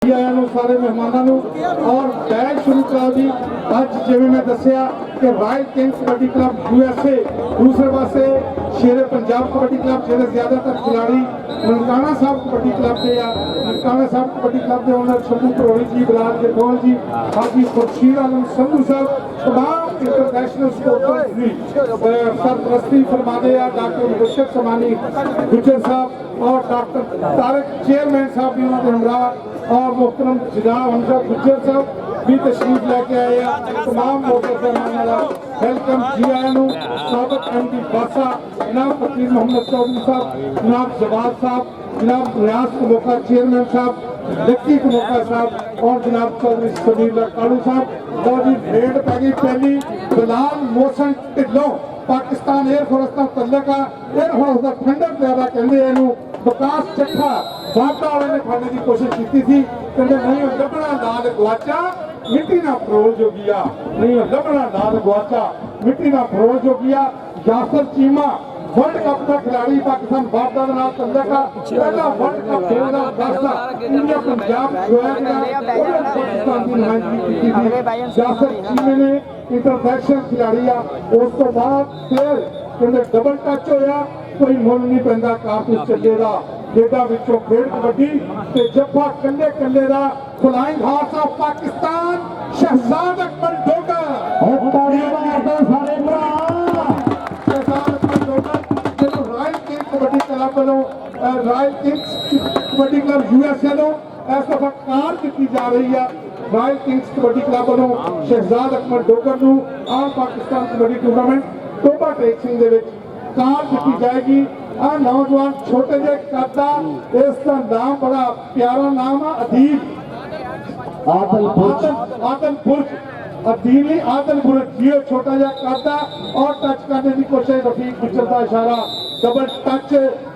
सारे मेहमानों और बैच शुरू करा दी। अज जिवें मैं दसिया कि royal Kings Kabaddi Club USA, दूसरे पासे शेरे पंजाब कबड्डी क्लब जिहदे ज्यादातर खिलाड़ी ननकाना साहब कबड्डी क्लब के आ। ननकाना साहब कबड्डी क्लब के ओनर शंभू करोड़ी जी, बिलाल जरगौल जी, हाजी खुर्शीद आलम संधू साहब, तमाम इंटरनेशनल स्पोर्ट्स की सरपरस्ती फरमाते हैं डॉक्टर मुबशर समानी गुजर साहब और डॉक्टर तारक चेयरमैन साहब भी उन्होंने हमरा और मुहतरम जनाब हमजा गुजर साहब भी तशरीफ लेके आए हैं। तमाम वेलकम जी आया साबिक एमडी बासा जनाब फकीर मोहम्मद चौधरी साहब, जनाब जवाब साहब, जनाब रियाज कमोका चेयरमैन साहब, लक्की कमोका साहब और जनाब चौधरी समीर कालू साहब। और जी रेड पै गई पहली बिलाल मोहसन ढिल्लों पाकिस्तान एयरफोर्स का तल्लका एयरफोर्स का खंडर ज्यादा कहते हैं विकास चट्ठा बाटा वाले ने खाने की कोशिश की थी, कहते नहीं लभना नाल गुआचा मिट्टी ना फरोल जो गया, नहीं लभना नाल गुआचा मिट्टी ना फरोल जो गया। यासर चीमा वर्ल्ड कप का खिलाड़ी पाकिस्तान बाटा का नाम तल्लका पहला वर्ल्ड कप 2010 का इंडिया पंजाब पाकिस्तान की नुमाइंदगी की थी। यासर चीमे ने इंटरनेशनल खिलाड़ी आ, उस तो बाद फिर कहते डबल टच होया, कोई मुल नहीं पैंदा कारतूस चले दा खेडा विचों खेड कबड्डी ते जब्बा कल्ले कल्ले दा flying horse of Pakistan Shahzad Akbar Dogar सारे भरा शहजाद अकबर डोगर जो रॉयल किंग्स कबड्डी क्लब वालों Royal Kings Kabaddi Club USA नो इस दफा कार की जा रही है। रॉयल किंग्स कबड्डी क्लब वालों शहजाद अकबर डोगर नूं आल पाकिस्तान कबड्डी टूर्नामेंट टोबा टेक सिंह दे विच कार दी जाएगी। आ नौजवान छोटे जे करदा इसका नाम बड़ा प्यारा नाम है अदील आदलपुर अदीली आदलपुर जियो छोटा जा करदा और टच करने की कोशिश रफीक गुजर का इशारा डबल टच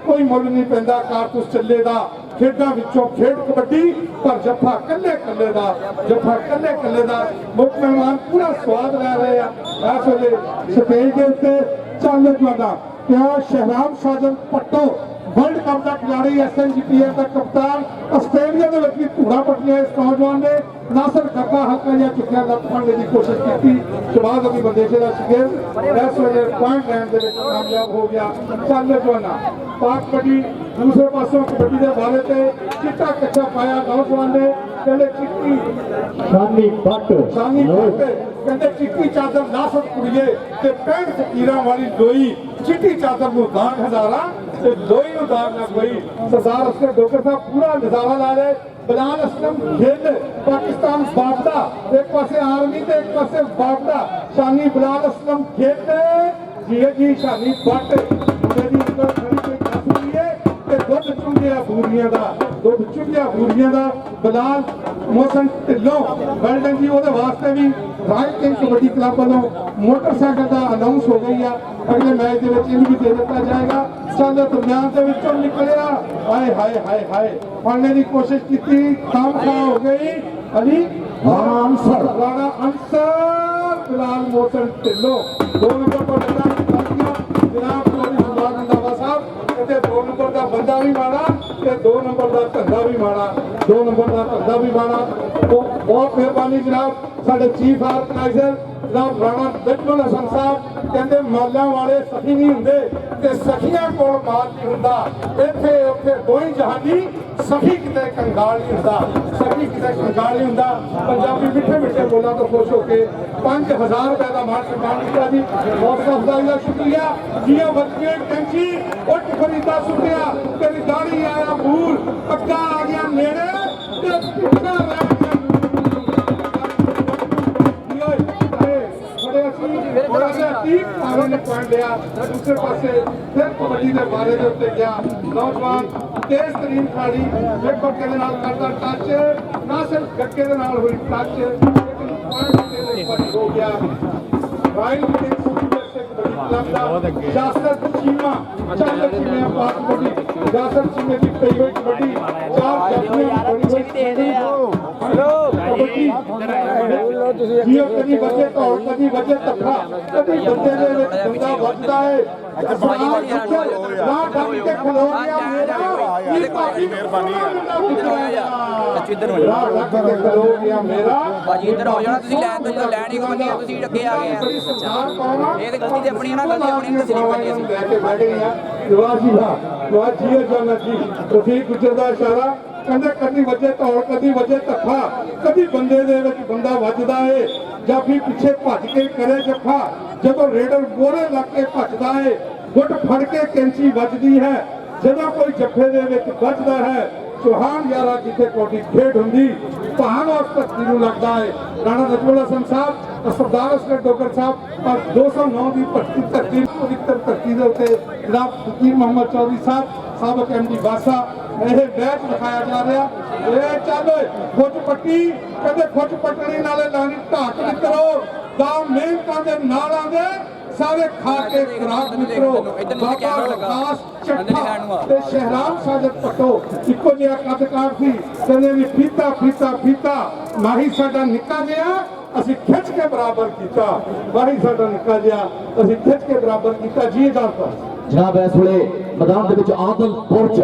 कोई मुल नहीं पैंदा कारतूस चले दा खेडा विचों खेड कबड्डी पर जफा कल्ले कल्ले दा जफा कल्ले कल्ले दा मुख्य मेहमान पूरा स्वाद ले रहे हैं इस वेले स्टेज के उत्ते चल जाना क्या शहराम साजन पट्टो वर्ल्ड कप का खिलाड़ी SNGPF का कप्तान आस्ट्रेलिया के व्यक्ति धूड़ा पट्टिया इस नौजवान ने नासर खब्बा हल्का या चुकिया लप फड़ने की कोशिश की जवाब अभी बंदेशे का शिकेर इस वे पॉइंट लैंड के कामयाब हो गया। चल जवाना पाक कबड्डी दूसरे पासों कबड्डी के बारे से चिट्टा कच्चा पाया नौजवान ने कहते चिट्टी कहते चिट्टी चादर नासर कुड़िए ते पैंट फकीरां वाली लोई चिट्टी चादर नूं दाग हजारा ते लोई नूं दाग ना कोई। सरदार असगर डोगर साहब पूरा नजारा ला रहे। बिलाल असलम खेल पाकिस्तान बागदा एक पासे आर्मी ते एक पासे बागदा शानी बिलाल असलम खेल जी शानी बट मेरी उधर खड़ी कोई खास हुई है ते दुध चुंगिया बूरियां दा बिलाल मोहसन ढिल्लों वेल्डन जी ओदे वास्ते भी रॉयल किंग्स कबड्डी क्लब वालों मोटरसाइकिल का अनाउंस हो गई है। अगले मैच के भी दे दिता जाएगा। चल दरमियान के विचों निकलिया हाय हाय हाय हाय फड़ने की कोशिश की काम हो गई अली राणा अंसर बिलाल मोहसन ढिल्लों 2 नंबर पर जनाब साहब कहते 2 नंबर का बंदा भी मारा 2 नंबर का धंधा भी मारा 2 नंबर का धंधा भी मारा। तो बहुत मेहरबानी जनाब साडे चीफ ऑर्गेनाइजर जनाब राणा बिल्कुल हसन साहब कहते मालां वाले सखी नहीं हुंदे ते सखियां कोल माल नहीं हुंदा इत्थे उत्थे दोई जहानी सखी किते कंगाल नहीं हुंदा सखी किते कंगाल नहीं हुंदा। पंजाबी मिठे मिठे बोला तो खुश होके 5000 रुपए का मान सम्मान किया जी बहुत अफजाई का शुक्रिया। जिया बच्चे कैंची उठ फरीदा सुटिया तेरी दाढ़ी आया भूल पक्का आ गया नेड़े ते पिछड़ा रह गया दूसरे पासे फिर कबड्डी के बारे के उत्ते गया नौजवान तेज तरीन खिलाड़ी वेखो के करता टच ना सिर्फ गक्के के नाल हुई टच लेकिन पॉइंट हो गया। रॉयल किंग्स क्लब का जासर चीमा चल चीमे पाक कबड्डी जासर चीमे की कई हुई कबड्डी 4 जख्मी बड़ी हुई हेलो कबड्डी ਜਿਉ ਕਦੀ ਵੱਜੇ ਢੋਲ ਕਦੀ ਵੱਜੇ ਤੱਕਾ ਕਦੀ ਬੰਦੇ ਦੇ ਵਿੱਚ ਬੰਦਾ ਵੱਜਦਾ ਹੈ ਨਾ ਡੱਕ ਕੇ ਖਲੋ ਗਿਆ ਮੇਰਾ ਇਹ ਭਾਜੀ ਮਿਹਰਬਾਨੀ ਇੱਧਰ ਹੋ ਜਾਓ ਡੱਕ ਕੇ ਖਲੋ ਗਿਆ ਮੇਰਾ ਭਾਜੀ ਇੱਧਰ ਹੋ ਜਾਣਾ ਤੁਸੀਂ ਲੈਣ ਤੋਂ ਲੈਣ ਹੀ ਬੰਦੀ ਤੁਸੀਂ ਅੱਗੇ ਆ ਗਏ ਬੜੀ ਸਰਦਾਰ ਪਾਉਣਾ ਇਹ ਤੇ ਗਲਤੀ ਤੇ ਆਪਣੀ ਨਾ ਗਲਤੀ ਆਪਣੀ ਦੱਸਣੀ ਪੈਂਦੀ ਅਸੀਂ ਲੈ ਕੇ ਬੈਠ ਗਏ ਆ ਜਵਾਜੀ ਹਾਂ ਜਵਾਜੀ ਜਨਤ ਜੀ ਤੁਸੀਂ ਗੁਜਰ ਦਾ ਇਸ਼ਾਰਾ ਕਹਿੰਦੇ ਕਦੀ ਵੱਜੇ ਢੋਲ ਕਦੀ ਵੱਜੇ ਧੱਫਾ ਕਦੀ ਬੰਦੇ ਦੇ ਵਿੱਚ ਬੰਦਾ ਵੱਜਦਾ ਏ ਜਾਂ ਫਿਰ ਪਿੱਛੇ ਭੱਜ ਕੇ ਕਰੇ ਜੱਫਾ ਜਦੋਂ ਰੇਡਰ ਮੋਹਰੇ ਲੱਗ ਕੇ ਭੱਜਦਾ ਏ ਗੁੱਟ ਫੜ ਕੇ ਕੈਂਚੀ ਵੱਜਦੀ ਹੈ ਜਦੋਂ ਕੋਈ ਜੱਫੇ ਦੇ ਵਿੱਚ ਵੱਜਦਾ ਹੈ ਚੌਹਾਨ ਯਾਰਾ ਜਿੱਥੇ ਕੋਟੀ ਖੇਡ ਹੁੰਦੀ ਭਾਨ ਉਸ ਧਰਤੀ ਨੂੰ ਲੱਗਦਾ ਹੈ ਰਾਣਾ ਨਜਮੁਲ ਹਸਨ ਸਾਹਿਬ ਸਰਦਾਰ ਅਸਗਰ ਡੋਗਰ ਸਾਹਿਬ ਔਰ 209 ਦੀ ਧਰਤੀ ਪਵਿੱਤਰ ਧਰਤੀ ਦੇ ਉੱਤੇ ਜਨਾਬ ਫਕੀਰ ਮੁਹੰਮਦ ਚੌਧਰੀ ਸਾਹਿਬ ਸਾਬਕ ਐਮਡੀ ਬਾਸਾ ਇਹ ਮੈਚ ਦਿਖਾਇਆ ਜਾ ਰਿਹਾ ਇਹ ਚੱਲ ਖੁੱਚ ਪੱਟੀ ਕਹਿੰਦੇ ਖੁੱਚ ਪੱਟਣੀ ਨਾਲੇ ਲਾਣੀ ਢਾਕ ਮਿੱਤਰੋ ਦਾ ਮਿਹਨਤਾਂ ਦੇ ਨਾਲ ਆਂਦੇ ਸਾਰੇ ਖਾ ਕੇ ਖਰਾਬ ਮਿੱਤਰੋ ਬਾਬਾ ਵਿਕਾਸ ਚੱਠਾ ਤੇ ਸ਼ਹਿਰਾਮ ਸਾਜਦ ਪੱਟੋ ਇੱਕੋ ਜਿਹਾ ਕੱਦਕਾਰ ਸੀ ਕਹਿੰਦੇ ਵੀ ਫੀਤਾ ਫੀਤਾ ਫੀਤਾ ਮਾਹੀ ਸਾਡਾ ਨਿੱਕਾ ਜਿਹਾ ਅਸੀਂ ਖਿੱਚ ਕੇ ਬਰਾਬਰ ਕੀਤਾ ਮਾਹੀ ਸਾਡਾ ਨਿੱਕਾ ਜਿਹਾ ਅਸੀਂ ਖਿੱਚ ਕੇ ਬਰਾਬਰ ਕੀਤਾ ਜੀ ਜਾਨਤਾ ਜਨਾਬ ਇਸ ਵੇਲੇ ਮੈਦਾਨ ਦੇ ਵਿੱਚ ਆਦਲ ਪੁਰਚ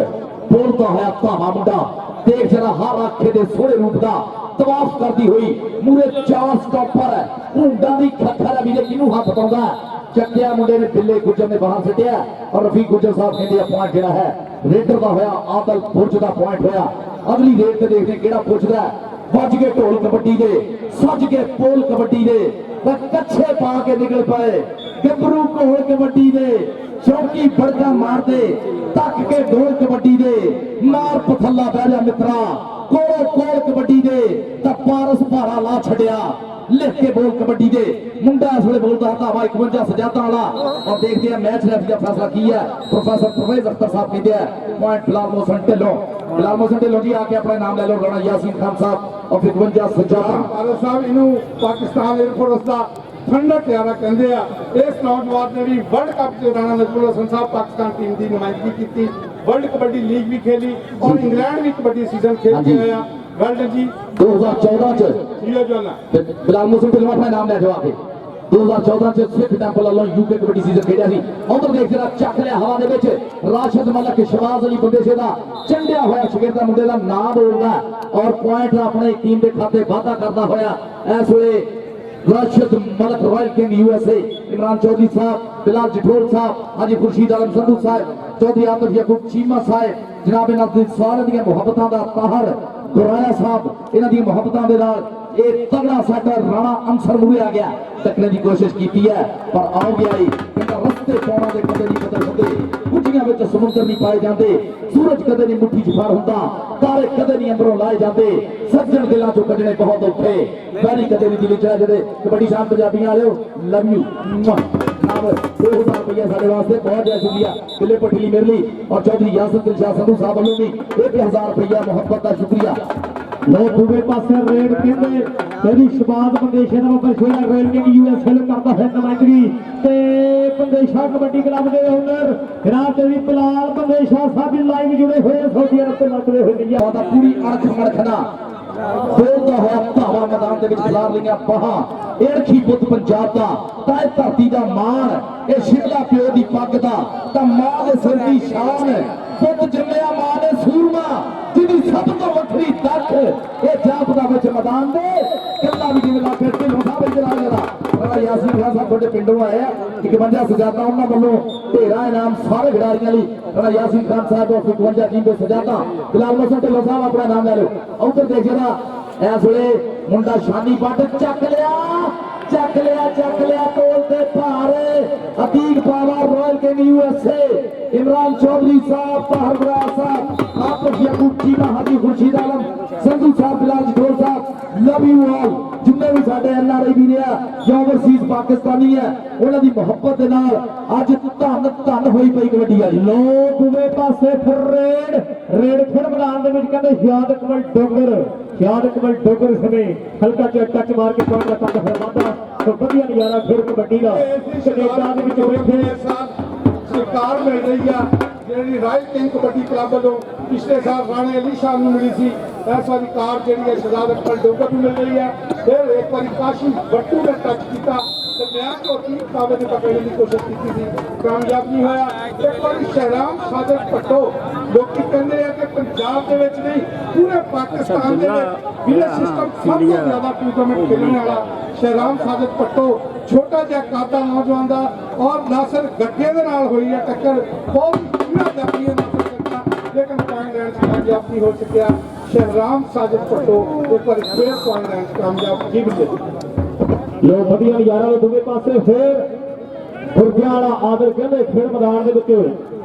ਬੋਲਦਾ ਹੋਇਆ ਭਾਵਾ ਮੁੰਡਾ ਦੇਖ ਜਰਾ ਹਰ ਆਖੇ ਦੇ ਸੋਹਣੇ ਰੂਪ ਦਾ ਤਵਾਫ ਕਰਦੀ ਹੋਈ ਮੂਰੇ 4 ਸਟਾਪਰ ਹੈ ਹੁੰਡਾਂ ਦੀ ਖੱਖਰ ਹੈ ਵੀਰੇ ਕਿਹਨੂੰ ਹੱਥ ਪਾਉਂਦਾ ਚੱਕਿਆ ਮੁੰਡੇ ਨੇ ਬਿੱਲੇ ਗੁੱਜਰ ਨੇ ਬਾਹਰ ਸਿੱਟਿਆ ਔਰ ਰਫੀਕ ਗੁੱਜਰ ਸਾਹਿਬ ਕਹਿੰਦੇ ਆ ਪੁਆਇੰਟ ਜਿਹੜਾ ਹੈ ਰੇਡਰ ਦਾ ਹੋਇਆ ਆਦਲ ਪੁਰਚ ਦਾ ਪੁਆਇੰਟ ਹੋਇਆ ਅਗਲੀ ਰੇਡ ਤੇ ਦੇਖਦੇ ਕਿਹੜਾ ਪੁੱਛਦਾ ਵੱਜ ਕੇ ਢੋਲ ਕਬੱਡੀ ਦੇ ਸੱਜ ਕੇ ਪੋਲ ਕਬੱਡੀ ਦੇ ਕੱਛੇ ਪਾ ਕੇ ਨਿਕਲ ਪਏ ਗੱਭਰੂ ਘੋਲ ਕਬੱਡੀ ਦੇ ਚੌਕੀ ਫੜਕਾ ਮਾਰਦੇ ਤੱਕ ਕੇ ਢੋਲ ਕਬੱਡੀ ਦੇ ਮਾਰ ਪਥੱਲਾ ਬਹਿ ਜਾ ਮਿੱਤਰਾ ਕੋਲ ਕੋਲ ਕਬੱਡੀ ਦੇ ਤਾਂ ਪਾਰਸ ਭਾਰਾ ਲਾ ਛੱਡਿਆ ਲਿਖ ਕੇ ਬੋਲ ਕਬੱਡੀ ਦੇ ਮੁੰਡਾ ਇਸ ਵੇਲੇ ਬੋਲਦਾ ਹਤਾਵਾ 51 ਸਜਾਤਾਂ ਵਾਲਾ ਔਰ ਦੇਖਦੇ ਆ ਮੈਚ ਰੈਫਰੀ ਦਾ ਫੈਸਲਾ ਕੀ ਹੈ ਪ੍ਰੋਫੈਸਰ ਪਰਵੇਜ਼ ਅਖਤਰ ਸਾਹਿਬ ਕਹਿੰਦੇ ਆ ਪੁਆਇੰਟ ਬਿਲਾਲ ਮੋਹਸਨ ਢਿੱਲੋਂ ਜੀ ਆ ਕੇ ਆਪਣਾ ਨਾਮ ਲੈ ਲਓ ਰਾਣਾ ਯਾਸੀਨ ਖਾਨ ਸਾਹਿਬ ਔਰ 51 ਸਜਾਤਾਂ ਭਾਰਤ ਸਾਹਿਬ ਇਹਨੂੰ ਪਾਕਿਸਤਾਨ 에ਅਰਫੋਰਸ ਦਾ ਠੰਡਾ ਪਿਆਰਾ ਕਹਿੰਦੇ ਆ ਇਸ ਨੌਜਵਾਨ ਨੇ ਵੀ ਵਰਲਡ ਕੱਪ ਚ ਰਾਣਾ ਨਜਮੁਲ ਹਸਨ ਸਾਹਿਬ ਪਾਕਿਸਤਾਨ ਟੀਮ ਦੀ ਨੁਮਾਇੰਦਗੀ ਕੀਤੀ ਵਰਲਡ ਕਬੱਡੀ ਲੀਗ ਵੀ ਖੇਲੀ ਔਰ ਇੰਗਲੈਂਡ ਵੀ ਕਬੱਡੀ ਸੀਜ਼ਨ ਖੇਡ ਕੇ ਆਇਆ ਵਰਲਡ ਜੀ 2014 ਚ ਜੀਓ ਜੋਨਾ ਬਿਲਾਲ ਮੋਹਸਨ ਢਿੱਲੋਂ ਆਪਣਾ ਨਾਮ ਲੈ ਜਾਓ ਆ ਕੇ 2014 ਚ ਸਿੱਖ ਟੈਂਪਲ ਵੱਲੋਂ ਯੂਕੇ ਕਬੱਡੀ ਸੀਜ਼ਨ ਖੇਡਿਆ ਸੀ ਉਧਰ ਦੇਖ ਜਰਾ ਚੱਕ ਲਿਆ ਹਵਾ ਦੇ ਵਿੱਚ ਰਾਸ਼ਦ ਮਲਕ ਸ਼ਬਾਜ਼ ਅਲੀ ਬੰਦੇਸ਼ੇ ਦਾ ਚੰਡਿਆ ਹੋਇਆ ਸ਼ਗਿਰਦਾ ਮੁੰਡੇ ਦਾ ਨਾਮ ਬੋਲਦਾ ਔਰ ਪੁਆਇੰਟ ਆਪਣੇ ਟੀਮ ਦੇ ਖਾਤੇ ਵਾਧਾ ਕਰਦਾ ਹੋਇਆ ਇਸ ਵੇਲੇ Rashid Malik Royal king USA Imran Chaudhry साहब बिलाल जिठोल साहब हाजी खुर्शीद आलम संधू साहब चौधरी आतिफ याकूब चीमा साहब जनाब नजदीक सारे दी मुहब्बतां दा ताहर गुराया साहब इन्हां दी मुहब्बतां दे नाल ਇਹ ਤਗੜਾ ਸਾਡਾ ਰਾਣਾ ਅੰਸਰ ਮੂਰੇ ਆ ਗਿਆ ਟੱਕਰੇ ਦੀ ਕੋਸ਼ਿਸ਼ ਕੀਤੀ ਹੈ ਪਰ ਆਉ ਗਿਆ ਹੀ ਕਹਿੰਦਾ ਰਸਤੇ ਪਾਉਣਾ ਦੇ ਕਦੇ ਨਹੀਂ ਕਦਰ ਹੁੰਦੇ ਕੁੱਟੀਆਂ ਵਿੱਚ ਸਮੁੰਦਰ ਨਹੀਂ ਪਾਏ ਜਾਂਦੇ ਸੂਰਜ ਕਦੇ ਨਹੀਂ ਮੁੱਠੀ 'ਚ ਫੜ ਹੁੰਦਾ ਤਾਰੇ ਕਦੇ ਨਹੀਂ ਅੰਦਰੋਂ ਲਾਏ ਜਾਂਦੇ ਸੱਜਣ ਦਿਲਾਂ 'ਚੋਂ ਕੱਢਣੇ ਬਹੁਤ ਔਖੇ ਵੈਰੀ ਕਦੇ ਨਹੀਂ ਦਿਲ 'ਚ ਆ ਜਿਹੜੇ ਕਬੱਡੀ ਸ਼ਾਨ ਪੰਜਾਬੀਆਂ ਵਾਲਿਓ ਲਵ ਯੂ ਜਨਾਬ 2000 ਰੁਪਏ ਸਾਡੇ ਵਾਸਤੇ ਬਹੁਤ ਜ਼ਿਆਦਾ ਸ਼ੁਕਰੀਆ ਕਿਲੇ ਪਟਲੀ ਮੇਰੇ ਲਈ ਔਰ ਚੌਧਰੀ ਯਾਸਰ ਦਿਲਸ਼ਾਹ ਸੰਧੂ ਸਾਹਿਬ ਵੱਲੋਂ ਵੀ 1000 ਰੁਪਏ ਮੁਹੱਬਤ ਦਾ ਸ਼ੁਕਰੀਆ लो दूसरे पासे रेड कहते तेरी शबाद बंदेशा का बशेरा रॉयल किंग यूएसए करता है नुमाइंदगी ते बंदेशा कबड्डी क्लब के ओनर जनाब तेरी बिलाल बंदेशा साहब लाइव जुड़े हुए सऊदी अरब से लगते हुए बहुत पूरी अड़ख मड़खना बोलता होया धावा मैदान के खिलार लिया बाहां एड़खी बुत पंजाब का ताए धरती का मान ये शिमला प्यो की पग का तां मां दे सिर की शान पुत जम्मिया मां ने सूरमा जिहदी सब तो वखरी तक ये जापदा विच मैदान दे कल्ला भी जिवें ला फिर ढिल्लों साहब इधर आ जरा यासीन खान साहब थोड़े पिंडों आए आ 51 सजाता उन्हां वल्लों ढेरा इनाम सारे खिडारियां लई राणा यासीन खान साहब और 51 टीम दे सजाता बिलाल मोहसन ढिल्लों साहब अपना नाम ले लो उधर देख जरा इस वेले मुंडा शानी पट चक लिया तोल दे भारे अतीक पावा royal king USA Imran Chaudhry साहब ताहर गुराया साहब आतिफ याकूब चीमा हाजी खुर्शीद आलम संधू साहब बिलाल जिठोल साहब लव यू ऑल जिन्ने भी साडे एनआरआई भी ने या ओवरसीज पाकिस्तानी है उन्हां दी मोहब्बत दे नाल अज धन होई पई कबड्डी वाली लो दूवे पासे फिर रेड फिर मैदान दे विच कहंदे याद कमल डोगर समय हल्का जिहा टच मार के पॉइंट दा तक फरमाता तो बढ़िया नजारा फिर कबड्डी का कनेडा दे विच बैठे सरकार मिल रही है ਜਿਹੜੀ ਰਾਇਲ ਕਿੰਗ ਕਬੱਡੀ ਕਲੱਬ ਵੱਲੋਂ ਪਿਛਲੇ ਸਾਲ ਰਾਣੇ ਅਲੀ ਸ਼ਾਹ ਨੂੰ ਮਿਲੀ ਸੀ इस वाली कार जी है शहजाद अकबर डोगर को मिल रही है। फिर एक बार काशी बट्टू ने टच किया तो मैं तो काबे ने पकड़ने की कोशिश की थी, कामयाब नहीं होया। एक बार शहराम सादत भट्टो लोग कहते हैं कि पंजाब के विच नहीं पूरे पाकिस्तान के विलेज सिस्टम सब तो ज्यादा टूर्नामेंट खेलने वाला शहराम सादत भट्टो छोटा जिहा कादा नौजवान का और नासिर गड्ढे के नाल हुई है टक्कर, बहुत पूरा जाती है नासिर गड्ढा, लेकिन पॉइंट लैंड कामयाब नहीं हो सकिया। शहराम सादत भट्टो एक बार फिर पॉइंट लैंड कामयाब जी भी लो वधिया नज़ारा दूसरे पासे फिर गुरदियां वाला आदर कहते खेल मैदान के विच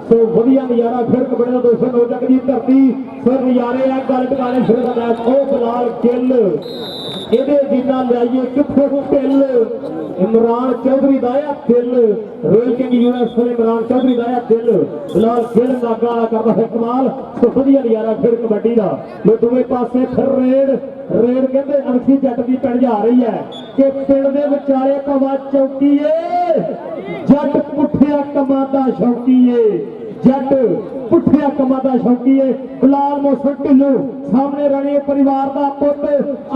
सो वधिया नज़ारा फिर कबड्डी का 209 तक की धरती फिर नज़ारे आ गल टकाने फिर का मैच ओ बिलाल गिल ਇਹਦੇ ਜਿੰਨਾ ਲਿਆਈਏ ਕਿੱਥੇ ਢਿੱਲ ਇਮਰਾਨ ਚੌਧਰੀ ਦਾ ਆ ਦਿਲ ਰੋਇਲ ਕਿੰਗ ਯੂਐਸ ਦੇ ਇਮਰਾਨ ਚੌਧਰੀ ਦਾ ਆ ਦਿਲ ਬਿਲਾਲ ਗਿੱਲ ਨਾਗਾ ਵਾਲਾ ਕਰਦਾ ਹੈ ਕਮਾਲ ਸੋ ਵਧੀਆ ਨਜ਼ਾਰਾ ਫਿਰ ਕਬੱਡੀ ਦਾ ਲੋ ਦੋਵੇਂ ਪਾਸੇ ਫਿਰ ਰੇਡ ਕਹਿੰਦੇ ਅਣਖੀ ਜੱਟ ਦੀ ਪਿੰਡ ਜਾ ਰਹੀ ਹੈ ਕਿ ਪਿੰਡ ਦੇ ਵਿਚਾਲੇ ਕਵਾ ਚੌਕੀਏ ਜੱਟ ਪੁੱਠਿਆ ਕਮਾਂ ਦਾ ਸ਼ੌਕੀਏ जट पुठिया कमां दा शौकीए बिलाल मोहसिन ढिल्लो सामने राणी परिवार का पुत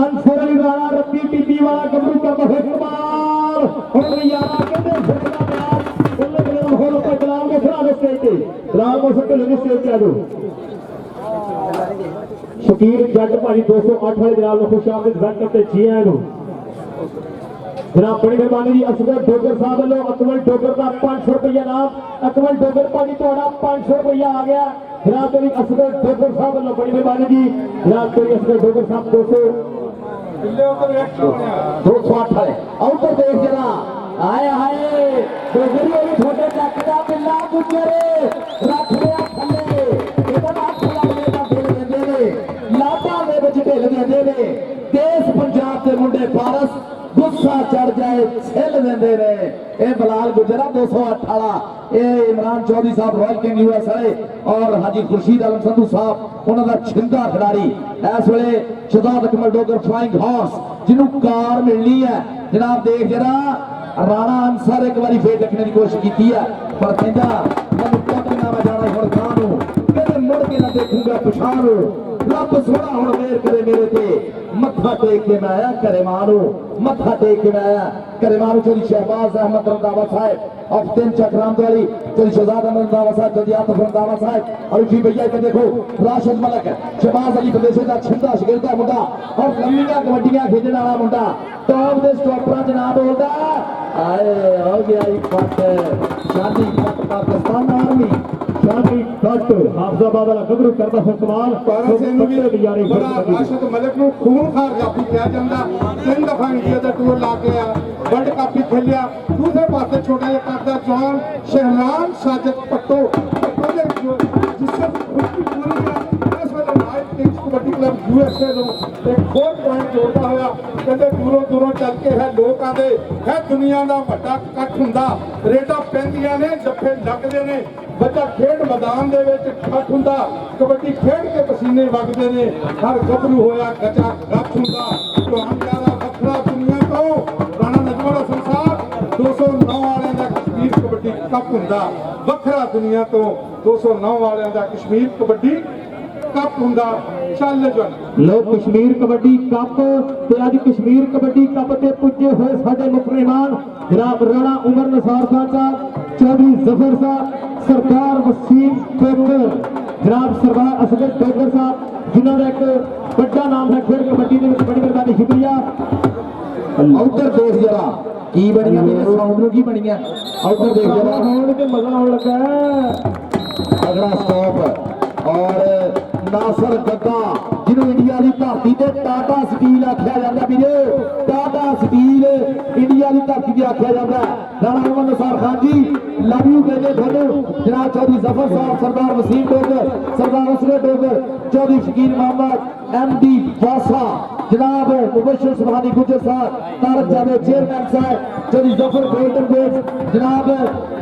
अंसर अली राणा रब्बी टीपी वाला गबरू करदा है कमाल हुण नज़ारा कहंदे फिरदा मैच बल्ले बल्ले माहौल पर बिलाल मोहसिन आ स्टेज ते बिलाल मोहसिन ढिल्लो दी स्टेज ते आ जाओ शकीर जट भाजी 208 वाले जनाब खुश आमदीद बैठ करते जी आए नु जनाब बड़ी मेहरबानी जी असगर डोगर साहब वालों अकमल डोगर का 500 रुपया नाम अकमल डोगर भाजी थोड़ा 500 रुपया आ गया जनाब तेरी असगर डोगर साहब वालों बड़ी मेहरबानी जी जनाब तेरी असगर डोगर साहब 208 है आउटर देख जरा आए हाय डोगरी वाली छोटे चकदा बिल्ला गुजरे रख लिया थल्ले इधर हाथ लगने का दिल देंदे ने लाटा दे विच ढिल देंदे ने देश पंजाब के मुंडे पारस गुस्सा चढ़ जाए छिल देंदे ने ए बिलाल गुजरा 208 वाला ए इमरान चौधरी साहब रॉयल किंग यूएसए और हाजी खुर्शीद आलम संधू साहब उन्हां दा छिंदा खिडारी इस वेले शहजाद अकमल डोगर फ्लाइंग हॉर्स जिन्हों कार मिलनी है जनाब देख जरा राणा अंसर एक बारी फेर देखने की कोशिश की है पर कहंदा मैं टॉप ना जाना हुण खानू कहते मुड़ के ना देखूंगा पछाणू रब सोना हुण मेहर करे मेरे ते मत्था टेक के मैं आया करे मानू मत्था टेक के मैं आया करे मानू चोरी शहबाज अहमद रंधावा साहब ऑफ 10 चक्रांत वाली चोरी शहजाद अहमद रंधावा साहब चोरी आतफ रंधावा साहब और जी भैया इधर देखो राशिद मलक शहबाज अली प्रदेश का छिंदा शिगिरदा मुंडा और लंबियां कबड्डियां खेलने वाला मुंडा टॉप दे स्टॉपर जनाब बोलदा आए हो गया एक पट शादी पाकिस्तान आर्मी शादी पट हाफजाबाद वाला गबरू करदा है कमाल बड़ा राशिद मलिक ਨੂੰ खून खार जाफी किया जाता 3 दफा इंडिया का टूर ला के आया वर्ल्ड कप भी खेलिया दूसरे पासे छोटा जिहा करदा जवान शहराम साजिद पट्टो जिससे खुशी पूरी है इस वेले royal Kings Kabaddi Club USA ਨੂੰ एक 4 पॉइंट जोड़ता होया कहते दूरों चल के है लोग आंदे है दुनिया का ਵੱਡਾ ਇਕੱਠ ਹੁੰਦਾ ਰੇਡਾਂ ਪੈਂਦੀਆਂ ਨੇ ਜੱਫੇ ਲੱਗਦੇ ਨੇ ਬੱਚਾ ਖੇਡ ਮੈਦਾਨ ਦੇ ਵਿੱਚ ਇਕੱਠ ਹੁੰਦਾ ਕਬੱਡੀ ਖੇਡ ਕੇ ਪਸੀਨੇ ਵਗਦੇ ਨੇ ਹਰ ਗੱਭਰੂ ਹੋਇਆ ਗੱਚਾ ਗੱਠ ਹੁੰਦਾ ਤੁਹਾਨੂੰ ਜਿਆਦਾ ਵੱਖਰਾ ਦੁਨੀਆ ਤੋਂ ਰਾਣਾ ਨਜਮਾ ਸੰਸਾਰ 209 ਵਾਲਿਆਂ ਦਾ ਕਸ਼ਮੀਰ ਕਬੱਡੀ ਕੱਪ ਹੁੰਦਾ ਵੱਖਰਾ ਦੁਨੀਆ ਤੋਂ 209 ਵਾਲਿਆਂ ਦਾ ਕਸ਼ਮੀਰ ਕਬੱਡੀ ਕੱਪ ਹੁੰਦਾ ਚੱਲ ਜਨ लो कश्मीर कबड्डी कप ते अज कश्मीर कबड्डी कप ते पुजे हुए साडे मुख मेहमान जनाब राणा उमर निसार साहब चौधरी जफर साहब सरदार वसीम डोगर जनाब सरदार असगर डोगर साहब जिन्हों का एक बड़ा नाम है खेल कबड्डी के बड़ी मेहरबानी शुक्रिया उधर देख जरा की बनिया मेरे साउंड की बनिया उधर देख जरा होने के मजा आने लगा अगला स्टॉप और नासर गद्दा जिन्हों इंडिया की धरती से टाटा स्टील आख्या जाता भी टाटा स्टील इंडिया की धरती से आख्या जाता है राणा मोहम्मद निसार खान जी लव यू कहते थोड़े जनाब चौधरी जफर साहब सरदार वसीम डोगर सरदार असगर डोगर चौधरी शकील मोहम्मद MD वासा जनाब मुबशर सुबहानी गुजर साहब तारक जावेद चेयरमैन साहब चौधरी जफर गोल्डन बेट जनाब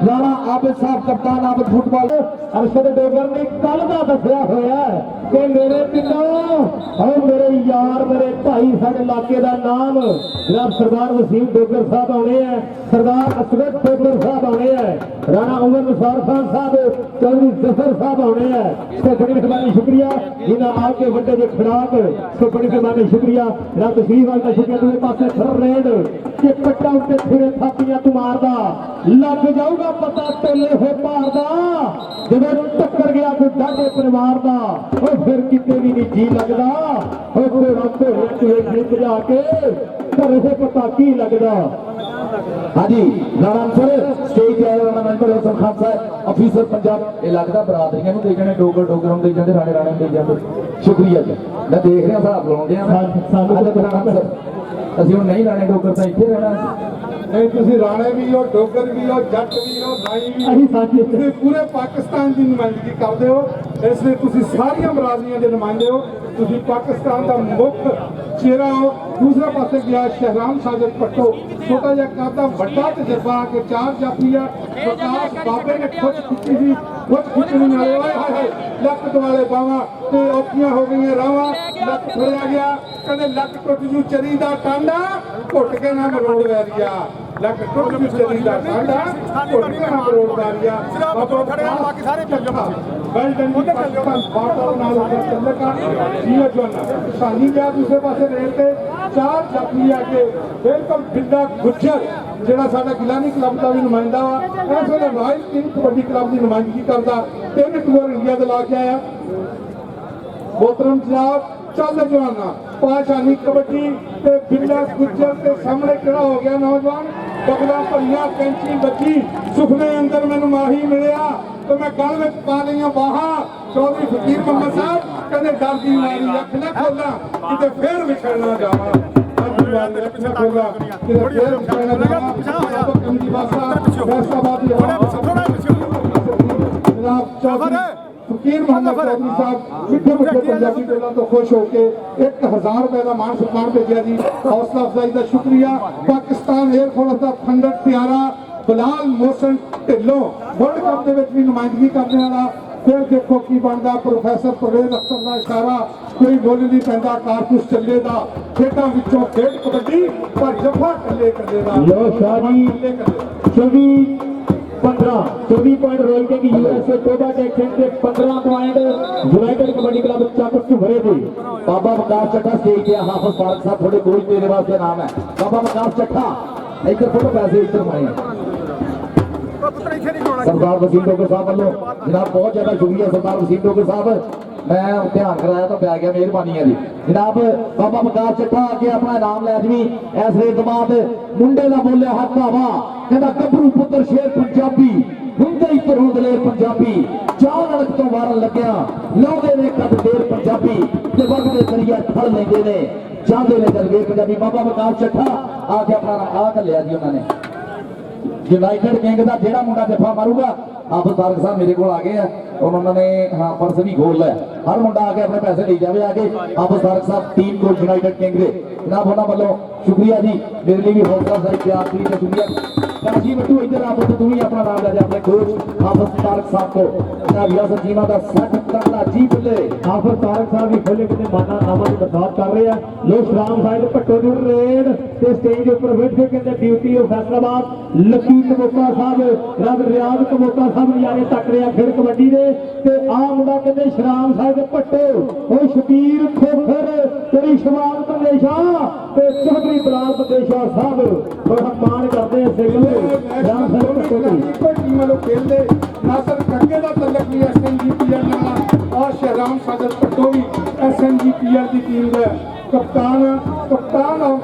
राणा आबिद साहब कप्तान आबिद फुटबॉल अरशद डोगर ने कल का दसिया होया कि मेरे पिंडों और मेरे यार मेरे भाई साडे इलाके का नाम जनाब सरदार वसीम डोगर साहब आने हैं सरदार असगत ठोकर साहब आने हैं, राणा उमर निसार खान साहब, चौधरी जफर साहब आने हैं। तो बड़ी मेहरबानी शुक्रिया जिन्हें आपके बड़े जो खिड़ाक, तो बड़ी मेहरबानी शुक्रिया जनाब तशरीफ वाल का शुक्रिया। तुम्हें पास थर रेड के पट्टा उत्ते फिरे थापियां तू मारदा लग जाऊगा पता टोले हो पारदा जब टक्कर गया कोई डाटे परिवार दा और फिर कितने भी नहीं जी लगदा और घोड़ा घोड़े चूहे जित जाके घर से पता की लगदा। हाँ जी राणा सर स्टेज ਤੇ ਆਏ ਰਾਣਾ ਮੈਂਬਰ ਹਸਨ ਖਾਨ ਸਾਹਿਬ ਅਫੀਸਰ ਪੰਜਾਬ ਇਹ ਲੱਗਦਾ ਬਰਾਦਰੀਆਂ ਨੂੰ ਦੇਖਣੇ ਡੋਗਰ ਨੂੰ ਦੇ ਜਾਂਦੇ ਰਾਣੇ ਰਾਣੇ ਨੂੰ ਦੇ ਜਾਂਦੇ ਸ਼ੁਕਰੀਆ ਜੀ ਮੈਂ ਦੇਖ ਰਿਹਾ ਹਿਸਾਬ ਲਾਉਂਦੇ ਆ ਸਾਨੂੰ ਰਾਣਾ ਸਰ ਅਸੀਂ ਹੁਣ ਨਹੀਂ ਰਾਣੇ ਡੋਗਰ ਤਾਂ ਇੱਥੇ ਰਹਿਣਾ ਨਹੀਂ ਤੁਸੀਂ ਰਾਣੇ ਵੀ ਹੋ ਡੋਗਰ ਵੀ ਹੋ ਜੱਟ ਵੀ ਹੋ ਨਾਈ ਵੀ ਅਸੀਂ ਸਾਥੀ ਤੁਸੀਂ ਪੂਰੇ ਪਾਕਿਸਤਾਨ ਦੀ ਨੁਮਾਇੰਦਗੀ ਕਰਦੇ ਹੋ ਇਸ ਲਈ ਤੁਸੀਂ ਸਾਰੀਆਂ ਬਰਾਦਰੀਆਂ ਦੇ ਨੁਮਾਇੰਦੇ ਹੋ ਤੁਸੀਂ ਪਾਕਿਸਤਾਨ ਦਾ ਮੁੱਖ ਚਿਹਰਾ ਹੋ। ਦੂਸਰੇ ਪਾਸੇ ਗਿਆ ਸ਼ਹਿਰਾਮ ਸਾਜਦ ਪੱਟੋ ਛੋਟਾ ਜਿਹਾ ਕਰਦਾ ਵੱਡਾ ਤਜਰਬਾ ਕਿ ਚਾਰ ਜਾਫੀਆ ਵਿਕਾਸ ਬਾਬੇ ਨੇ ਖੁਦ ਖਿੱਚੀ ਸੀ ਖੁਦ ਖਿੱਚਣ ਵਾਲੇ ਆਏ ਹਾਏ ਹਾਏ ਲੱਕ ਦੁਆਲੇ ਬਾਵਾਂ ਤੇ ਔਖੀਆਂ ਹੋ ਗਈਆਂ ਰਾਵਾਂ ਲੱਕ ਫੜਿਆ ਗਿਆ ਕਹਿੰਦੇ ਲੱਕ ਟੁੱਟ ਜੂ ਚਰੀ ਦਾ ਟਾਂਡਾ ਘੁੱਟ ਕੇ ਨਾ ਮਰੋੜ ਵੈਰੀਆ ਲੱਕ ਟੁੱਟ ਜੂ ਚਰੀ ਦਾ ਟਾਂਡਾ ਘੁੱਟ ਕੇ ਨਾ ਮਰੋੜ ਵੈਰੀਆ ਬਾਬਾ ਖੜਿਆ ਬਾਕੀ ਸਾਰੇ ਵੈਲ ਡਨ ਜੀ ਪਾਕਿਸਤਾਨ ਬਾਟਲ ਨਾਲ ਚੱਲੇਗਾ ਜੀਓ ਜਵਾਨਾ ਸਾਨੀ ਗਿਆ ਦੂਸਰੇ ਪਾਸੇ ਰੇਲ ਤੇ ਚਾਰ ਜਾਫੀ ਆ ਕੇ ਬਿਲਕੁਲ ਬਿੱਡਾ ਗੁੱਜਰ ਜਿਹੜਾ ਸਾਡਾ ਗਿਲਾਨੀ ਕਲੱਬ ਦਾ ਵੀ ਨੁਮਾਇੰਦਾ ਵਾ ਇਸ ਵੇਲੇ ਰਾਇਲ ਕਿੰਗ ਕਬੱਡੀ ਕਲੱਬ ਦੀ ਨੁਮਾਇੰਦਗੀ ਕਰਦਾ 3 ਟੂਰ ਇੰਡੀਆ ਦੇ ਲਾ ਕੇ ਆਇਆ। मोहतरम जनाब चल जवाना पाशानी कबड्डी ते बिल्ला गुज्जर के सामने खड़ा हो गया नौजवान बगला भरिया कैंची बची सुखने अंदर मैनू माही मिलिया तो मैं गल में पा लिया बाहा चौधरी फकीर मोहम्मद साहब कहते डर की मारी अख न खोला किते फिर विछड़ना जावा फकीर मोहम्मद चौधरी साहब मिठे मिठे पंजाबी बोलों तो खुश होके 1000 रुपए का मान सम्मान भेजा जी हौसला अफजाई का शुक्रिया। पाकिस्तान एयरफोर्स का फंडर प्यारा बिलाल मोहसन ढिल्लों वर्ल्ड कप के भी नुमाइंदगी करने वाला फिर देखो की बनता प्रोफैसर परवेज अख्तर का इशारा कोई मुल नहीं पैंदा कारतूस चले का खेडों विचों खेड कबड्डी पर जफा कले कले का लो शादी 24 point royal king USA Toba taxon के 15 पॉइंट यूनाइटेड कबड्डी क्लब चाकू भरे थे। बाबा वकास चट्ठा स्टेज पे हाफिज फारूक साहब थोड़े कोई मेरे वास्ते नाम है बाबा वकास चट्ठा इधर फोटो पैसे इधर मारे सरदार वसीम डोगर साहब वालों जनाब बहुत ज्यादा शुक्रिया सरदार वसीम डोगर साहब मैं ध्यान कराया तो पै गया मेहरबानी है जी जनाब बाबा वकास चट्ठा आके अपना नाम लै जी इस रेत तो बाद मुंडे का बोलिया हक भावा कहता गभरू पुत्र शेर पंजाबी ਹੁੰਦੇ ਹੀ ਤਰੋਂ ਦਲੇਰ ਪੰਜਾਬੀ ਚਾਹ ਨਲਕ ਤੋਂ ਵਾਰਨ ਲੱਗਿਆ ਲਾਉਂਦੇ ਨੇ ਕੱਦ ਦੇਰ ਪੰਜਾਬੀ ਤੇ ਵਗਦੇ ਦਰਿਆ ਫੜ ਲੈਂਦੇ ਨੇ ਜਾਂਦੇ ਨੇ ਦਰਵੇ ਪੰਜਾਬੀ ਬਾਬਾ ਵਕਾਸ ਚੱਠਾ ਆ ਕੇ ਆਪਣਾ ਆ ਘੱਲਿਆ ਜੀ ਉਹਨਾਂ ਨੇ यूनाइटेड किंग का जेड़ा मुंडा जफा मारूगा हाफिज फारूक साहब मेरे को आ गए हैं और उन्होंने हाँ पर्स भी खोल लिया हर मुंडा आके अपने पैसे ले जाए आगे हाफिज फारूक साहब टीम को यूनाइटेड किंग दे जनाब उन्होंने वालों शुक्रिया जी मेरे लिए भी हौसला अफजाई तैयार की तो शुक्रिया काजी बट्टू इधर आप तो तुम ही अपना नाम ले जाए अपने कोच हाफिज फारूक साहब को जनाब यासर जीमा का सेट तगड़ा जी बुले हाफिज फारूक साहब भी खोले कितने माना नामा की बरसात कर रहे हैं लोग राम साहिब पट्टो दी रेड ते स्टेज के ऊपर बैठ के कहते ड्यूटी ऑफ फैसलाबाद लकी कमोता साहब रब रियाज कमोता साहब यारे तक रहा खेल कबड्डी दे ते आ मुंडा कहते शराम साहिब पट्टो ओ शबीर खोखर तेरी शमाल प्रदेशा ते चौधरी बिलाल प्रदेशा साहब और हम मान करते हैं सिंगल राम साहिब पट्टो की टीम वालों खेलते नासर कंगे का तलक भी SNGPL नाल और शहराम साजद पट्टो भी SNGPL की टीम है कप्तान और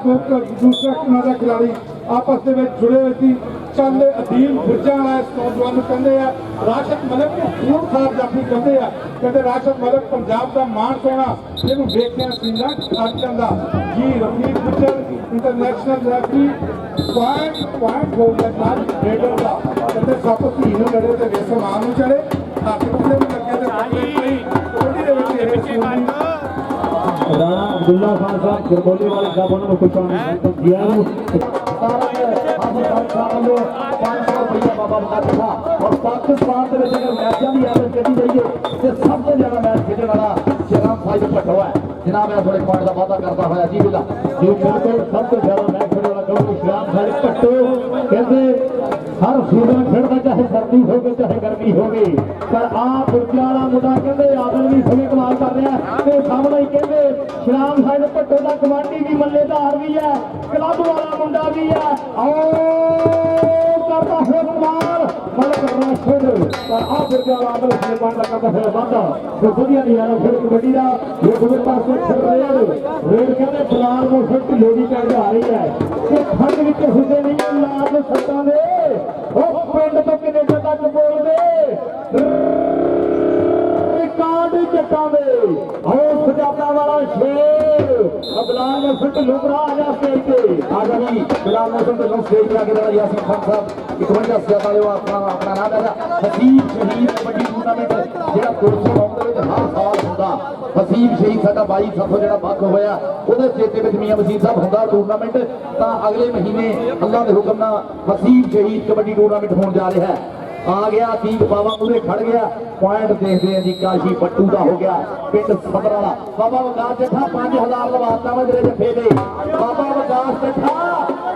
दूसरा किनारा खिलाड़ी आपस में जुड़े हुए थी चल अदील बुर्जा वाला इस नौजवान कहते हैं राशिद मलिक को खून खार जाफी कहते हैं कहते राशिद मलिक पंजाब का मान सोना इन्हू देखिया सीना खट जाता जी Rafiq Gujjar international referee point हो गया मैच रेडर का कहते सप धी नूं लड़े तो वेसम आम नूं चढ़े हथ कुत्ते भी लगे तो कबड्डी दे विच ये स्कूल राणा अब्दुल्ला खान साहब गरबोली वाले साहब उन्होंने कुछ दिया बाबा वकास चट्ठा और पाकिस्तान के अगर मैचों की एवरेज कही जाइए तो सबसे ज्यादा मैच खेलने वाला शहराम साहिब पट्टो है जनाब मैं थोड़े पॉइंट का वादा करता हुआ जी बिल्ला जो बिल्कुल सबसे ज्यादा मैच खेलने वाला शहराम साहिब पट्टो कहते हर सीजन खेलता चाहे सर्दी हो गई चाहे गर्मी हो गई पर आप बुरजा वाला मुंडा कहते आदल भी सभी कमाल कर रहा है ते सामने ही कहते श्याम साहिब भट्टो का कमांडी भी मल्लेदार भी है क्लब वाला मुंडा भी है आओ करता है कमाल मलक राशिद पर आप बुरजा वाला आदल सलमान का करता है वादा तो बढ़िया नहीं आ फिर कबड्डी का ये दूसरे पासे रेड कहते फिलहाल वो फिट लोडी कर जा रही है कि फंड विच हुंदे नहीं लाल सट्टां दे ਉਹ ਪਿੰਡ ਤੋਂ ਕੈਨੇਡਾ ਤੱਕ ਬੋਲਦੇ ਰਿਕਾਰਡ ਜੱਟਾਂ ਦੇ ਉਹ ਸਜਾਦਾ ਵਾਲਾ ਸ਼ੇਰ ਅਬਲਾਲ ਮਸਨ ਢਿੱਲੋਂ ਭਰਾ ਆ ਜਾ ਸਟੇਜ ਤੇ ਆ ਜਾ ਵੀ ਅਬਲਾਲ ਮਸਨ ਢਿੱਲੋਂ ਸਟੇਜ ਤੇ ਆ ਕੇ ਜਿਹੜਾ ਯਾਸੀਨ ਖਾਨ ਸਾਹਿਬ 51 ਸਜਾਦਾ ਵਾਲੇ ਆਪਣਾ ਨਾਮ ਹੈਗਾ ਹਸੀਬ ਸ਼ਹੀਦ ਕਬੱਡੀ ਟੂਰਨਾਮੈਂਟ ਜਿਹੜਾ ਕੁਰਸੀ ਰੌਂਗ ਦੇ ਵਿੱਚ ਹਰ ਸਾਲ ਹੁੰਦਾ ਹਸੀਬ ਸ਼ਹੀਦ ਸਾਡਾ 22 ਸਫਰ ਜਿਹੜਾ ਵੱਖ ਹੋਇਆ ਉਹਦੇ ਚੇਤੇ ਵਿੱਚ ਮੀਆਂ ਵਸੀਰ ਸਾਹਿਬ ਹੁੰਦਾ ਟੂਰਨਾਮੈਂਟ ਤਾਂ ਅਗਲੇ ਮਹੀਨੇ ਅੱਲਾਹ ਦੇ ਹੁਕਮ ਨਾਲ ਹਸੀਬ ਸ਼ਹੀਦ ਕਬੱਡੀ ਟੂਰਨਾਮੈਂਟ ਹੋਣ ਜਾ ਰਿਹਾ ਹੈ आ गया तीन बाबा पूरे खड़ गया पॉइंट देखते हैं जी काशी पट्टू का हो गया पिंड सबराला बाबा विकास जठा 5000 लवाता मेरे जफे दे बाबा विकास जठा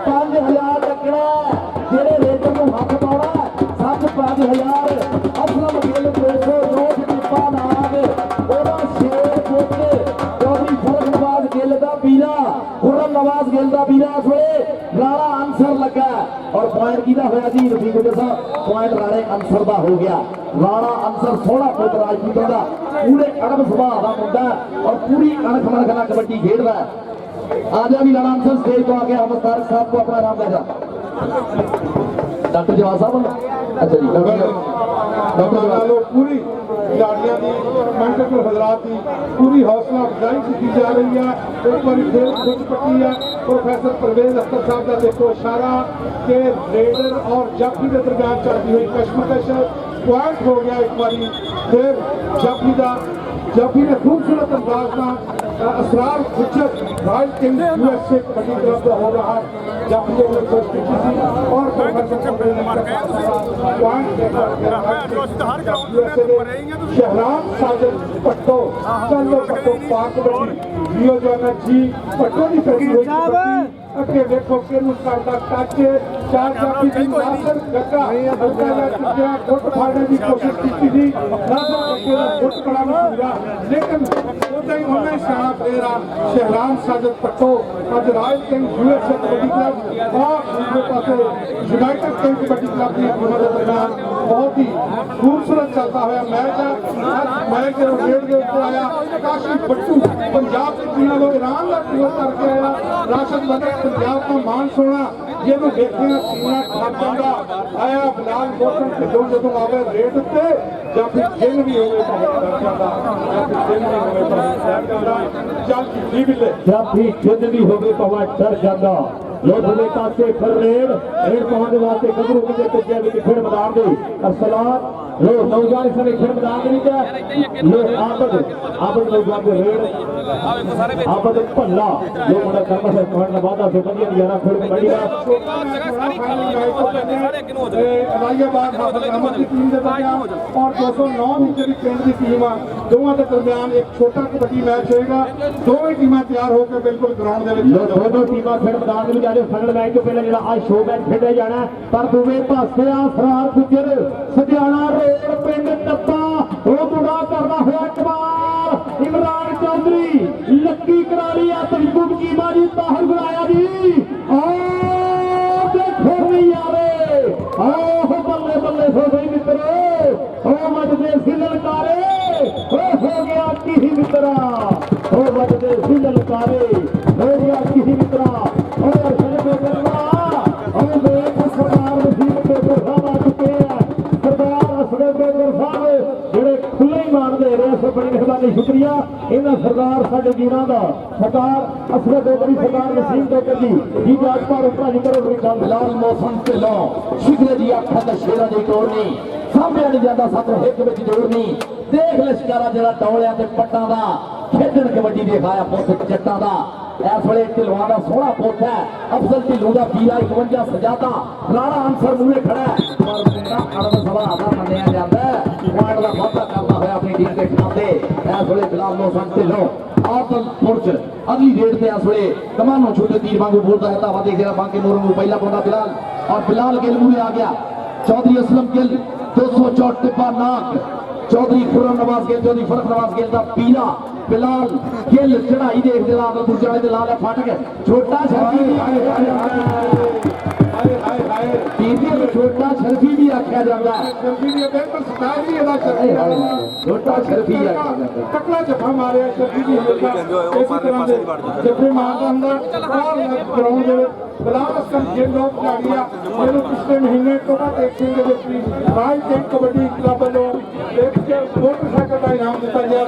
5000 लगना जेरे रेटर को हक पाना सब 5000 असलम गिल 200 रोज दीपा नाग ओदा शेर पुੱਤ चौधरी फरक नवाज गिल दा बीरा खुरम नवाज गिल दा बीरा सोए राणा आंसर लगा और पॉइंट किदा होया जी रफीक जैसा पॉइंट राणे अंसर दा हो गया राणा अंसर सोहना पुੱਤ राजपूतों दा पूरे अड़ब सुभाव दा मुंडा और पूरी अणख मनख नाल कबड्डी खेलदा आ जा भी राणा अंसर स्टेज तो आके हम तारक साहब को अपना नाम ले जा डॉक्टर जवाब साहब अच्छा जी डॉक्टर जवाब पूरी खिलाड़ियों की मेंटल हजरात की पूरी हौसला अफजाई की जा रही है एक बार खेल खुद पट्टी है प्रोफेसर परवेज अख्तर साहब का देखो इशारा के रेडर और जाफी के दरमियान चलती हुई कश्मकश पॉइंट हो गया एक बार फिर जाफी ने खूबसूरत अंदाज में असरार खुचत royal king USA kabaddi club का हो रहा है जाफी ने कोशिश की थी और प्रोफेसर परवेज अख्तर साहब पॉइंट शहराम साजिद पट्टो चलो पट्टो पाक कबड्डी जियो जाना जी पट्टो की करी हुई कबड्डी अगे देखो किनु करता टच चार जाफी की नासर गक्का हल्का जा चुकिया फुट फाड़ने की कोशिश की थी नासर गक्के का फुट बड़ा पूरा लेकिन उदा ही होना सियाना प्लेयर आ शहराम साजिद पट्टो अज royal king USA kabaddi club और दूसरे पासे यूनाइटेड किंग कबड्डी क्लब की टीमों के दरमियान बहुत ही खूबसूरत चलता हुआ मैच है मैच जो रेड के ऊपर आया काशी पट्टू पंजाब की टीम को ईरान का टूर करके आया राशिद मदद पंजाब का मान सोना ਜਿਹਨੂੰ ਦੇਖਿਆ ਸੀਨਾ ਖੱਪ ਜਾਂਦਾ ਆਇਆ ਬਿਲਾਲ ਮੋਸਨ ਢਿੱਲੋਂ ਜਦੋਂ ਆਵੇ ਰੇਡ ਉੱਤੇ ਜਾਂ ਫਿਰ ਜਿੰਨ ਵੀ ਹੋਵੇ ਭਾਵੇਂ ਡਰ ਜਾਂਦਾ ਜਾਂ ਫਿਰ ਜਿੰਨ ਵੀ ਹੋਵੇ ਭਾਵੇਂ ਡਰ ਜਾਂਦਾ ਚੱਲ ਜੀ ਬਿੱਲੇ जाफी जिद भी होगी पवा डर जाता लो दूसरे पासे फिर रेड पहुंचने वास्ते गबरू के पुजे भी फिर मैदान दे असलाम लो नौजवान सने फिर मैदान दे विच लो आबद नौजवान के रेड आबद भल्ला जो बड़ा कर्म से पॉइंट का वादा से बढ़िया नजारा फिर कबड्डी का इलाहाबाद हाफिज अहमद की टीम के दरमियान और 209 नीचे की पिंड की टीम दोवां के दरमियान एक छोटा कबड्डी मैच होएगा दोवें टीमां तैयार होकर बिल्कुल ग्राउंड दे विच दोनों टीमां फिर मैदान में जाने फाइनल मैच तो पहले जेड़ा आज शो मैच खेडा जाना पर दूवे पासे असरार गुजर सदियाना रोड पिंड टप्पा वो मुंडा करना होया कमाल इमरान चौधरी लक्की कराली आ तजबुब की माजी ताहर बुलाया जी और देखो नहीं आवे ओह बल्ले बल्ले हो गई मित्रो ओ मजदे सिललकारे हो गया की मित्रा ओ मजदे सिललकारे हो गया की मित्रा और शरबे करवा और देख सरदार वसीम के साहब आ चुके हैं सरदार असद बेगर साहब जेड़े खुले ही मान दे रहे हैं बड़ी मेहरबानी शुक्रिया इन्हां सरदार साडे वीरां दा सरदार असद बेगरी सरदार वसीम बेगर जी जी आज पर ऊपर जी करो मेरी गल लाल मौसम ढिल्लों शिकरे दी अखां दा शेरां दी तोड़नी सामने नहीं जाता सातों हिक विच जोड़नी देख ले शिकारा जेड़ा टौलियां ते पट्टां दा खेडण कबड्डी दिखाया पुੱਤ जट्टां दा इस वे ढिलवां का सोहना पुੱਤ है अफजल ढिल्लों का पीरा 51 सजाता राणा अंसर मूहे खड़ा है पर मुंडा अड़ब सभा का मन्निया जाता है पॉइंट का वाधा करता हुआ अपनी टीम के खाते इस वे बिलाल मौसम ढिल्लों आदम पुरच अगली रेड से इस वे कमानो छोटे तीर वांगू बोलता है धावा देख जरा बांके मोरों को पहला पाਉਂਦਾ बिलाल और बिलाल गिल मूहे आ गया चौधरी असलम गिल 264 टिब्बा नाक चौधरी खुर्रम नवाज गिल चौधरी फरक नवाज गिल का पीला बिलाल गिल चढ़ाई देख दे लाल दूसरे दे लाल फाटक छोटा शर्फी छोटा शर्फी भी आख्या जाता है छोटा शर्फी तकड़ा जफा मारे शर्फी भी हमेशा इसी तरह से जफे मारदा हुंदा और ग्राउंड दे बिलाल असलम गिल लोग खिलाड़िया मैंने पिछले महीने टोटा टेक सिंह के विच राज टेक कबड्डी क्लब वालों एक मोटरसाइकिल का इनाम दिता गया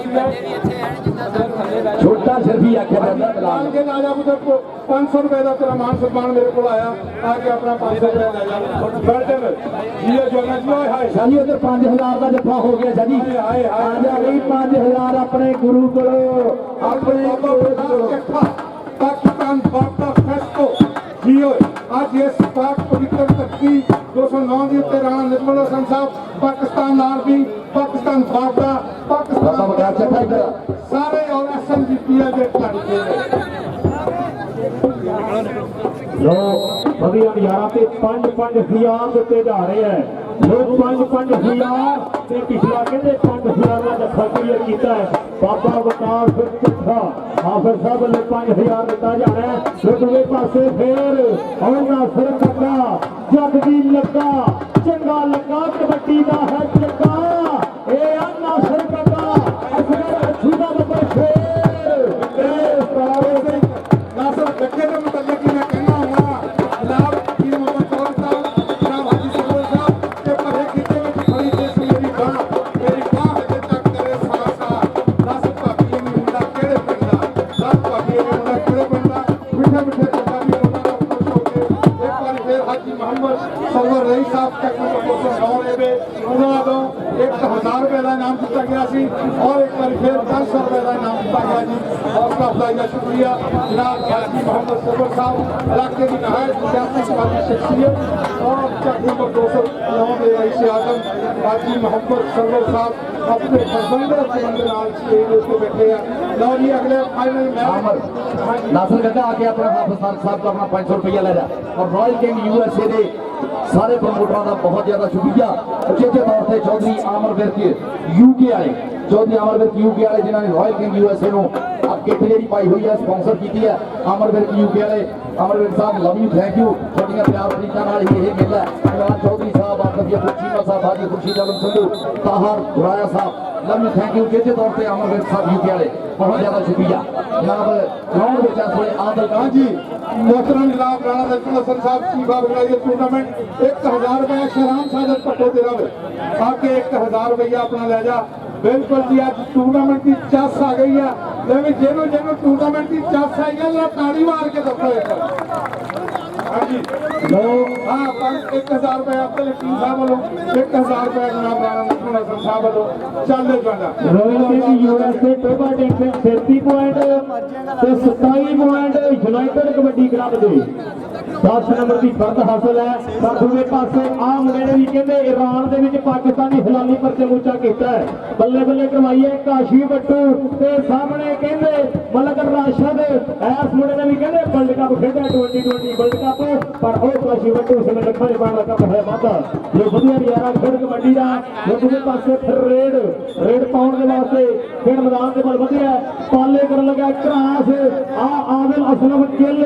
छोटा शर्फी आख्या जाता है बिलाल के राजा उधर को 500 रुपए का तेरा मान सम्मान मेरे को आया आके अपना 500 रुपए ले जा बैठे ये जो नजलो है शाही उधर 5000 का जफा हो गया शाही आजा भाई 5000 अपने गुरु को अपने पाकिस्तान बापा फेस्को जियो आज ये पाक पवित्र तख्ती 209 के उत्ते राणा निर्मल हसन साहब पाकिस्तान आर्मी पाकिस्तान बापा पाकिस्तान सारे और एसएनजीपीएल के खिलाड़ी लो ਵਧੀਆ ਨਜ਼ਾਰਾ ਤੇ 5-5000 ਦਿੱਤੇ ਜਾ ਰਹੇ ਹੈ ਲੋਕ 5-5000 ਤੇ ਪਿਛਲਾ ਕਹਿੰਦੇ 5000 ਦਾ ਜੱਫਾ ਕਲੀਅਰ ਕੀਤਾ ਹੈ ਬਾਬਾ ਵਕਾਰ ਫਿਰ ਚੱਠਾ ਹਾਫਿਜ਼ ਸਾਹਿਬ ਨੇ 5000 ਦਿੱਤਾ ਜਾਣਾ ਹੈ ਦੂਜੇ ਪਾਸੇ ਫੇਰ ਹੁਣ ਨਾਸਰ ਕੱਕਾ ਜੱਗ ਦੀ ਲੱਗਾ ਚੰਗਾ ਲੱਗਾ ਕਬੱਡੀ ਦਾ ਹੈ ਚੱਕਾ ਇਹ ਆ ਨਾਸਰ ਕੱਕਾ ਅਸਗਰ ਅੱਛੂ ਦਾ ਨੰਬਰ ਫੇਰ ਇਹ ਸਾਰੇ नासर गड्ढे के मुतल्लिक ही मैं कहना हुआ जनाब पीर मोहम्मद चौधरी साहब जनाब हाजी सरवर साहब के परे खींचे में खड़ी देश मेरी बाह हजे तक करे सासा नासर भाभी में मुंडा केड़े पिंडा नासर भाभी में मुंडा केड़े पिंडा मिठे मिठे पंजाबी मुंडा का खुश हो गए एक बार फिर हाजी मोहम्मद सरवर रही साहब टेक्निकल कोर्स 9 लेवे उन्होंने दो 1000 रुपए का इनाम दिता गया सी और एक बार फिर 500 रुपए का इनाम दिता गया जी हौसला अफजाई का शुक्रिया जनाब हाजी मोहम्मद सरवर साहब इलाके की नहायत सियासी समाजी शख्सियत और चक नंबर 209 के रईस आजम हाजी मोहम्मद सरवर साहब अपने फरजंदे स्टेज पे बैठे हैं लो जी अगले फाइनल मैच नासर गड्ढा आके अपना हाफिज साहब को अपना 500 रुपया ले जा और रॉयल किंग यूएसए दे सारे प्रमोटरों का बहुत ज्यादा शुक्रिया उचेचे तौर पर चौधरी आमर विर्क यूके वाले चौधरी आमर विर्क यूके वाले जिन्होंने रॉयल किंग यूएसए नो किट जी पाई हुई है स्पॉन्सर की है आमर विर्क यूके वाले आमर विर्क साहब लव यू थैंक यू छोटिया प्यार तरीका यह मेला इमरान चौधरी साहब आफिया खुर्शीमा साहब हाजी खुर्शीद आलम संधू ताहर गुराया साहब लव यू थैंक यू उचेचे तौर पर आमर विर्क साहब यूके वाले बहुत ज्यादा शुक्रिया जनाब ग्राउंड में इस वे आदल हाँ जी मोहतरम जनाब राणा निर्मल हसन साहब की बाबू टूर्नामेंट 1000 रुपया शहरान साजद पट्टो दे रहे आके 1000 रुपया अपना ले जा बिल्कुल जी आज टूर्नामेंट की चस आ गई है लेकिन जेनो जेनो टूर्नामेंट की चस आई है जरा ताड़ी मार के दफा हाँ जी लोग हाँ 1000 रुपया अब्दुल हकीम साहब वालों 1000 रुपया जनाब राणा निर्मल हसन साहब वालों चल दे जाना royal king USA Toba taxon 33 point ਤੇ 27 ਪੁਆਇੰਟ ਯੂਨਾਈਟਿਡ ਕਬੱਡੀ ਕਲੱਬ ਦੇ 10 ਨੰਬਰ ਦੀ ਫਰਦ ਹਾਸਲ ਹੈ ਪਰ ਦੂਜੇ ਪਾਸੇ ਆ ਮੁੰਡੇ ਨੇ ਵੀ ਕਹਿੰਦੇ ਈਰਾਨ ਦੇ ਵਿੱਚ ਪਾਕਿਸਤਾਨੀ ਹਲਾਲੀ ਪਰਚੇ ਉੱਚਾ ਕੀਤਾ ਹੈ ਬੱਲੇ ਬੱਲੇ ਕਰਵਾਈ ਹੈ ਕਾਸ਼ੀ ਬੱਟੂ ਤੇ ਸਾਹਮਣੇ ਕਹਿੰਦੇ ਮਲਕ ਰਾਸ਼ਦ ਇਸ ਮੁੰਡੇ ਨੇ ਵੀ ਕਹਿੰਦੇ ਵਰਲਡ ਕੱਪ ਖੇਡਿਆ 2020 ਵਰਲਡ ਕੱਪ ਪਰ ਉਹ ਕਾਸ਼ੀ ਬੱਟੂ ਉਸ ਨੇ ਲੱਖਾਂ ਦੇ ਬਾਣ ਕੱਪ ਹੈ ਵਾਧਾ ਜੋ ਵਧੀਆ ਨਜ਼ਾਰਾ ਖੇਡ ਕਬੱਡੀ ਦਾ ਦੂਜੇ ਪਾਸੇ ਫਿਰ ਰੇਡ ਪਾਉਣ ਦੇ ਵਾਸਤੇ ਖੇਡ ਮੈਦਾਨ ਦੇ ਵੱਲ ਵਧਿਆ ਪਾਲੇ ਕਰਨ ਲੱਗਾ ਘਾਸ ਆ ਆਦਲ ਅਸਲਮ ਗਿੱਲ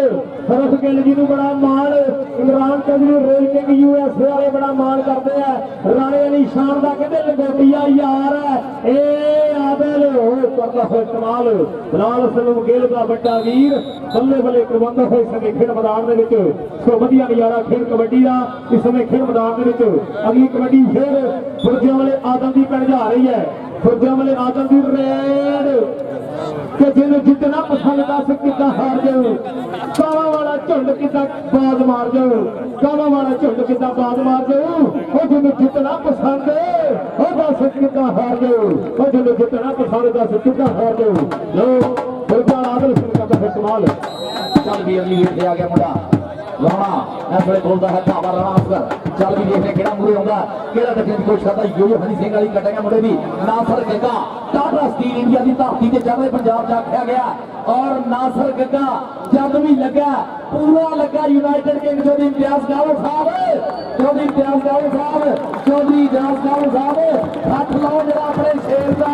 ਸਰਫ ਗਿੱਲ ਜੀ ਨੂੰ ਬੜਾ ਮਾਣ Imran Chaudhary royal king USA ਵਾਲੇ ਬੜਾ ਮਾਣ ਕਰਦੇ ਆ ਰਾਣੇ ਅਲੀ ਸ਼ਾਨ ਦਾ ਕਹਿੰਦੇ ਲੰਗੋਟੀਆ ਯਾਰ ਹੈ ਇਹ ਆਦਲ ਉਹ ਕਰਦਾ ਹੋਇਆ ਕਮਾਲ ਬਿਲਾਲ ਅਸਲਮ ਗਿੱਲ ਦਾ ਵੱਡਾ ਵੀਰ ਬੱਲੇ ਬੱਲੇ ਕਰਵਾਉਂਦਾ ਹੋਏ ਸਮੇਂ ਖੇਡ ਮੈਦਾਨ ਦੇ ਵਿੱਚ ਸੋ ਵਧੀਆ ਨਜ਼ਾਰਾ ਖੇਡ ਕਬੱਡੀ ਦਾ ਇਸ ਸਮੇਂ ਖੇਡ ਮੈਦਾਨ ਦੇ ਵਿੱਚ ਅਗਲੀ ਕਬੱਡੀ ਫਿਰ ਫੁਰਜਿਆਂ ਵਾਲੇ ਆਦਮ ਦੀ ਪਿੰਡ ਜਾ ਰਹੀ ਹੈ ਫੁਰਜਿਆਂ ਵਾਲੇ ਆਦਮ ਦੀ ਰੇਡ ਕਿ ਜਿਹਨੂੰ ਜਿੱਤਣਾ ਪਸੰਦ ਦੱਸ ਕਿੱਦਾਂ ਹਾਰ ਜਾਊ ਕਾਵਾਂ ਵਾਲਾ ਝੁੰਡ ਕਿੱਦਾਂ ਬਾਜ਼ ਮਾਰ ਜਾਊ ਕਾਵਾਂ ਵਾਲਾ ਝੁੰਡ ਕਿੱਦਾਂ ਬਾਜ਼ ਮਾਰ ਜਾਊ ਉਹ ਜਿਹਨੂੰ ਜਿੱਤਣਾ ਪਸੰਦ ਉਹ ਦੱਸ ਕਿੱਦਾਂ ਹਾਰ ਜਾਊ ਉਹ ਜਿਹਨੂੰ ਜਿੱਤਣਾ ਪਸੰਦ ਦੱਸ ਕਿੱਦਾਂ ਹਾਰ ਜਾਊ ਲੋ ਫੁਰਜਾ ਆਦਲ ਸਿੰਘ ਦਾ ਫਿਰ ਕਮਾਲ चल भी अगली वीर आ गया मुंडा राणा इस वे बोलता है धावा राणा अफसर चल भी देखने केड़ा मुरे आउंदा केड़ा टक्कर की कोशिश करता यो हनी सिंह वाली कटेगा मुंडे दी नासर गग्गा टाटा स्टील इंडिया की धरती ते चढ़ पंजाब च आख्या गया और नासर गग्गा जद भी लगा पूरा लगा यूनाइटेड किंग चौधरी इम्तियाज गावल साहब चौधरी इम्तियाज गावल साहब चौधरी इजाज गावल साहब हथ लाओ जरा अपने शेर दा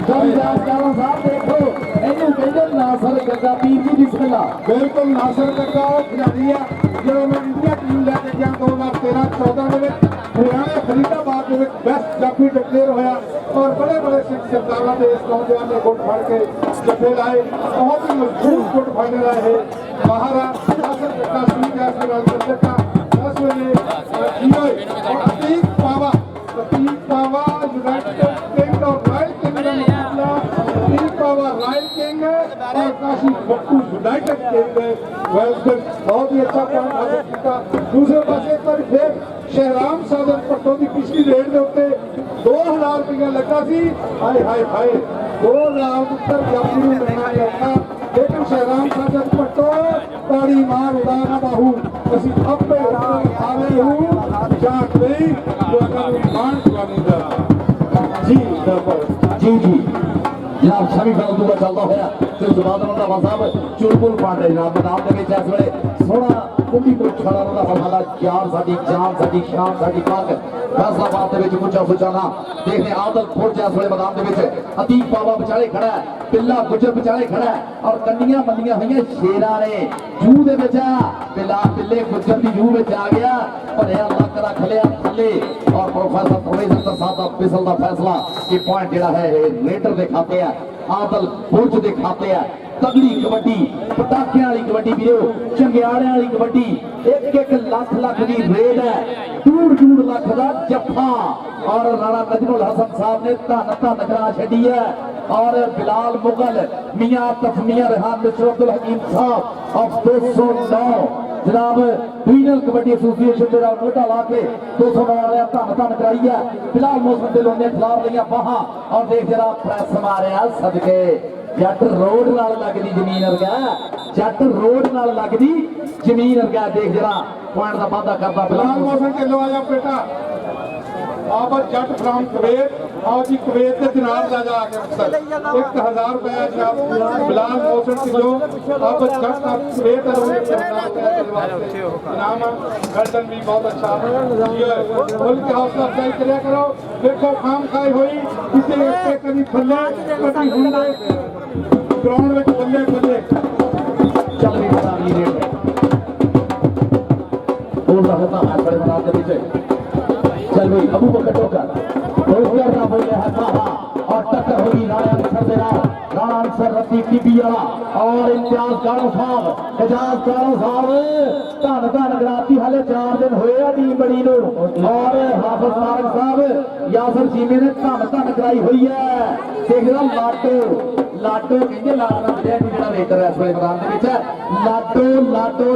चौधरी इजाज गावल साहब देखो ਇਹਨੂੰ ਕਹਿੰਦੇ ਨਾਸਰ ਗੱਗਾ ਪੀਰ ਜੀ ਬਿਸਮਿਲ੍ਲਾ ਬਿਲਕੁਲ ਨਾਸਰ ਗੱਗਾ ਉਹ ਖਿਡਾਰੀ ਆ ਜਦੋਂ ਮੈਂ ਇੰਡੀਆ ਟੀਮ ਲੈ ਕੇ ਗਿਆ 2013-14 ਦੇ ਵਿੱਚ ਹਰਿਆਣਾ ਫਰੀਦਾਬਾਦ ਦੇ ਵਿੱਚ ਬੈਸਟ ਜਾਫੀ ਡਿਕਲੇਅਰ ਹੋਇਆ ਔਰ ਬੜੇ ਬੜੇ ਸਿੱਖ ਸਰਦਾਰਾਂ ਦੇ ਇਸ ਨੌਜਵਾਨ ਨੇ ਗੁੱਟ ਫੜ ਕੇ ਜੱਫੇ ਲਾਏ ਬਹੁਤ ਹੀ ਮਜ਼ਬੂਤ ਗੁੱਟ ਫੜਨ ਵਾਲਾ ਇਹ ਬਾਹਰ ਆ ਨਾਸਰ ਗੱਗਾ ਸੁਣੀ ਗਿਆ ਸੀ ਨਾਲ ਚੱਲਦਾ 10 ਵੇਲੇ ਜੀਓਏ ਔਰ ਅਤੀਕ ਪਾਵਾ ਯੂਨਾਈਟਿਡ ਕਿੰਗ ਔਰ ਰਾਇਲ ਕਿੰਗ ਦਾ ਮੁਕਾਬਲਾ ਅਤੀਕ ਪਾਵਾ ਰਾਇਲ किंग और काशी बप्पू यूनाइटेड किंग वेल्सगन बहुत ही अच्छा पॉइंट हासिल किया दूसरे पास एक बार फिर शहराम साधन पट्टों की पिछली रेड के उत्ते 2000 रुपया लगा सी हाय हाय हाय 2000 उत्तर जाफी ਨੂੰ ਮਿਲਣਾ ਚਾਹੀਦਾ लेकिन शहराम साधन पट्टो ताड़ी मार उड़ाना बाहू ਅਸੀਂ ਆਪੇ ਆਵੇ ਹੂੰ ਜਾਟ ਨਹੀਂ ਜੋ ਅਗਰ ਮਾਨ ਚਲਾਣੀ ਦਾ जी जी जी जनाब सेमीफाइनल दूजा चलता होया ते उस बाद रंधावा साहब चुलबुल पांडे जनाब मैदान दे विच इस वेले सोहना कुंडी को खड़ा रंधावा साडा यार साडी जान साडी शान साडी पाक फैसलाबाद दे विच कुचा सुचाना देखने आदल फुट इस वेले मैदान दे विच अतीक बाबा विचाले खड़ा है पिल्ला गुजर विचाले खड़ा है और कंडियां बंदियां होईयां शेरां ने जू दे विच पिल्ला पिल्ले गुजर दी जू विच आ गया भरिया लक रख लिया थल्ले और प्रोफेसर प्रोफेसर साहब दा फिसल दा फैसला कि पॉइंट जेड़ा है रेडर दे खाते है आदल बुर्ज दे खाते है तगड़ी कबड्डी पटाखे वाली कबड्डी वीरो चंगियाड़े वाली कबड्डी एक लाख लाख दी रेड है दूर लाख दा जफा और राणा नजमुल हसन साहब ने धन धन करा छड़ी है और बिलाल मुगल मियां तफमिया रेहान मिस्टर अब्दुल हकीम साहब ऑफ 209 जनाब डिवीजनल कबड्डी एसोसिएशन जरा नोटा ला के 209 वाले धन धन कराई है फिलहाल मौसम के लोने खिलाफ लिया बाहां और देख जरा प्रेस मारिया सदके जट रोड नाल लगदी जमीन अरगा जट रोड नाल लगदी जमीन अरगा देख जरा पॉइंट दा वादा करदा फिलहाल मौसम के लो आया बेटा आप जट फ्रॉम कुवैत आओ जी कुवैत के जनाब ला जा के अक्सर 1000 रुपया जनाब बिलाल मौसम किलो आप जट का कुवैत नाम गर्दन भी बहुत अच्छा है बोल के हौसला अफजाई करया करो देखो खाम खाई हुई किसी एक कभी थल्ले कभी हुंदे ग्राउंड में बल्ले बल्ले चल रही मैदान की रेड बोल रहा था आज बड़े मैदान के पीछे चल भाई अबू बकर टोकर रोजगार का बोले है कहा और टक्कर होगी राणा अंसर दे राणा अंसर रत्ती टीबी वाला और इम्तियाज कारो साहब एजाज कारो साहब धन धन गराती हाले 4 दिन होए आ टीम बड़ी नु और हाफिज तारक साहब यासर चीमे ने धन धन कराई हुई है देखदा लाडो कहंदे लाडो बड़िया जेड़ा रेडर है इस वेले मैदान दे विच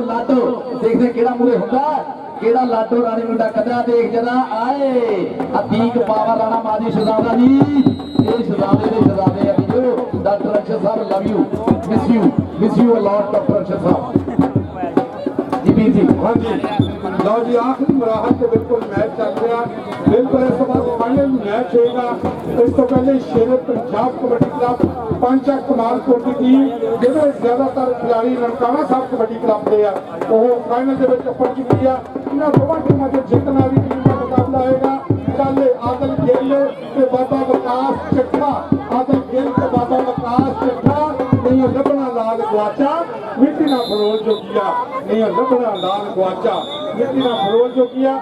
लाडो देखदे केड़ा मूरे हुंदा केड़ा लाडो रानी मुंडा कदरा देख जरा आए अतीक पावर राणा माजी शहजादा जी ये शहजादे दे शहजादे है जो डॉक्टर अक्षर साहब love you miss you a lot doctor अक्षर साहब जी पीर जी हाँ जी लो जी आखिरी मराहल से बिल्कुल मैच चल रहा बिल्कुल इस बाद फाइनल मैच होगा इस तो पहले शेर पंजाब कबड्डी क्लब पंचा कमाल कोट की टीम जिन्हें ज्यादातर खिलाड़ी ननकाना साहब कबड्डी क्लब के फाइनल के पहुंच चुकी है इन्होंने दोनों टीमों के जीतने वाली टीम का मुकाबला होगा कल आदल गिल के बाबा विकास चट्ठा आदल गिल के बाबा विकास चट्ठा नहीं लभना लाल गुआचा मिट्टी ना फरोल जो किया नहीं लभना लाल गुआचा मिट्टी ना फरोल जो किया